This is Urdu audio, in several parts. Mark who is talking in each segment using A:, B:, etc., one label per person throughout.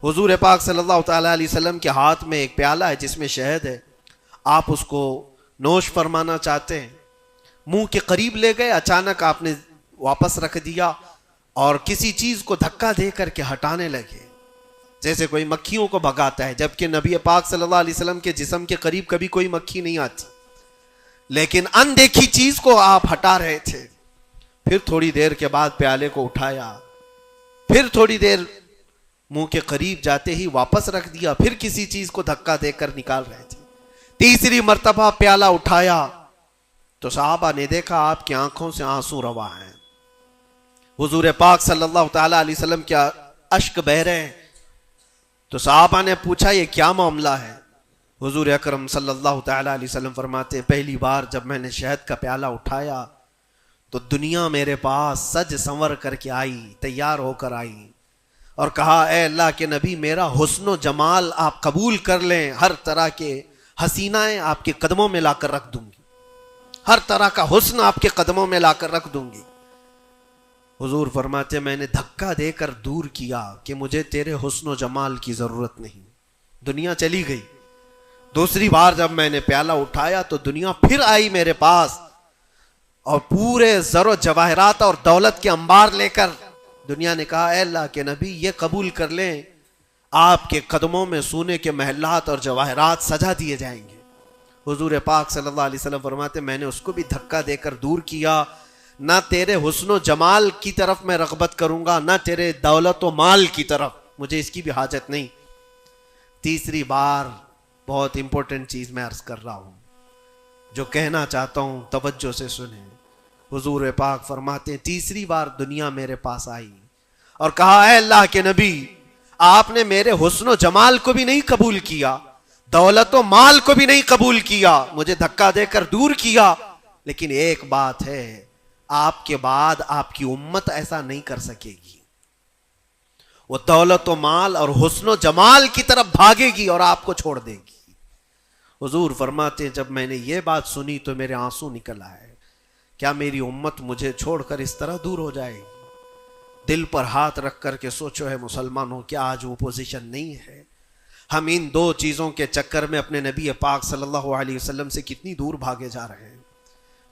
A: حضور پاک صلی اللہ تعالیٰ علیہ وسلم کے ہاتھ میں ایک پیالہ ہے جس میں شہد ہے، آپ اس کو نوش فرمانا چاہتے ہیں، منہ کے قریب لے گئے، اچانک آپ نے واپس رکھ دیا اور کسی چیز کو دھکا دے کر کے ہٹانے لگے، جیسے کوئی مکھیوں کو بھگاتا ہے، جبکہ نبی پاک صلی اللہ علیہ وسلم کے جسم کے قریب کبھی کوئی مکھی نہیں آتی، لیکن اندیکھی چیز کو آپ ہٹا رہے تھے۔ پھر تھوڑی دیر کے بعد پیالے کو اٹھایا، پھر تھوڑی دیر منہ کے قریب جاتے ہی واپس رکھ دیا، پھر کسی چیز کو دھکا دے کر نکال رہے تھے۔ تیسری مرتبہ پیالہ اٹھایا تو صحابہ نے دیکھا آپ کی آنکھوں سے آنسو روا ہیں، حضور پاک صلی اللہ تعالیٰ علیہ وسلم کیا اشک بہ رہے ہیں۔ تو صحابہ نے پوچھا یہ کیا معاملہ ہے؟ حضور اکرم صلی اللہ تعالیٰ علیہ وسلم فرماتے پہلی بار جب میں نے شہد کا پیالہ اٹھایا تو دنیا میرے پاس سج سنور کر کے آئی، تیار ہو کر آئی اور کہا اے اللہ کے نبی میرا حسن و جمال آپ قبول کر لیں، ہر طرح کے حسینائیں آپ کے قدموں میں لا کر رکھ دوں گی، ہر طرح کا حسن آپ کے قدموں میں لا کر رکھ دوں گی۔ حضور فرماتے میں نے دھکا دے کر دور کیا کہ مجھے تیرے حسن و جمال کی ضرورت نہیں، دنیا چلی گئی۔ دوسری بار جب میں نے پیالہ اٹھایا تو دنیا پھر آئی میرے پاس اور پورے زر و جواہرات اور دولت کے انبار لے کر دنیا نے کہا اے اللہ کے نبی یہ قبول کر لیں، آپ کے قدموں میں سونے کے محلات اور جواہرات سجا دیے جائیں گے۔ حضور پاک صلی اللہ علیہ وسلم فرماتے میں نے اس کو بھی دھکا دے کر دور کیا، نہ تیرے حسن و جمال کی طرف میں رغبت کروں گا، نہ تیرے دولت و مال کی طرف، مجھے اس کی بھی حاجت نہیں۔ تیسری بار بہت امپورٹنٹ چیز میں عرض کر رہا ہوں، جو کہنا چاہتا ہوں توجہ سے سنیں۔ حضور پاک فرماتے ہیں تیسری بار دنیا میرے پاس آئی اور کہا اے اللہ کے نبی آپ نے میرے حسن و جمال کو بھی نہیں قبول کیا، دولت و مال کو بھی نہیں قبول کیا، مجھے دھکا دے کر دور کیا، لیکن ایک بات ہے آپ کے بعد آپ کی امت ایسا نہیں کر سکے گی، وہ دولت و مال اور حسن و جمال کی طرف بھاگے گی اور آپ کو چھوڑ دے گی۔ حضور فرماتے ہیں جب میں نے یہ بات سنی تو میرے آنسو نکل آئے، کیا میری امت مجھے چھوڑ کر اس طرح دور ہو جائے گی؟ دل پر ہاتھ رکھ کر کے سوچو ہے مسلمانوں، کیا آج وہ پوزیشن نہیں ہے؟ ہم ان دو چیزوں کے چکر میں اپنے نبی پاک صلی اللہ علیہ وسلم سے کتنی دور بھاگے جا رہے ہیں۔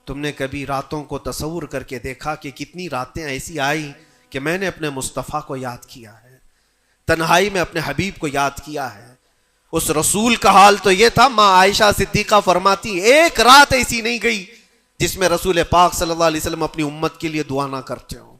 A: تم نے کبھی راتوں کو تصور کر کے دیکھا کہ کتنی راتیں ایسی آئی کہ میں نے اپنے مصطفیٰ کو یاد کیا ہے، تنہائی میں اپنے حبیب کو یاد کیا ہے؟ اس رسول کا حال تو یہ تھا، ماں عائشہ صدیقہ فرماتی ایک رات ایسی نہیں گئی جس میں رسول پاک صلی اللہ علیہ وسلم اپنی امت کے لیے دعا نہ کرتے ہوں۔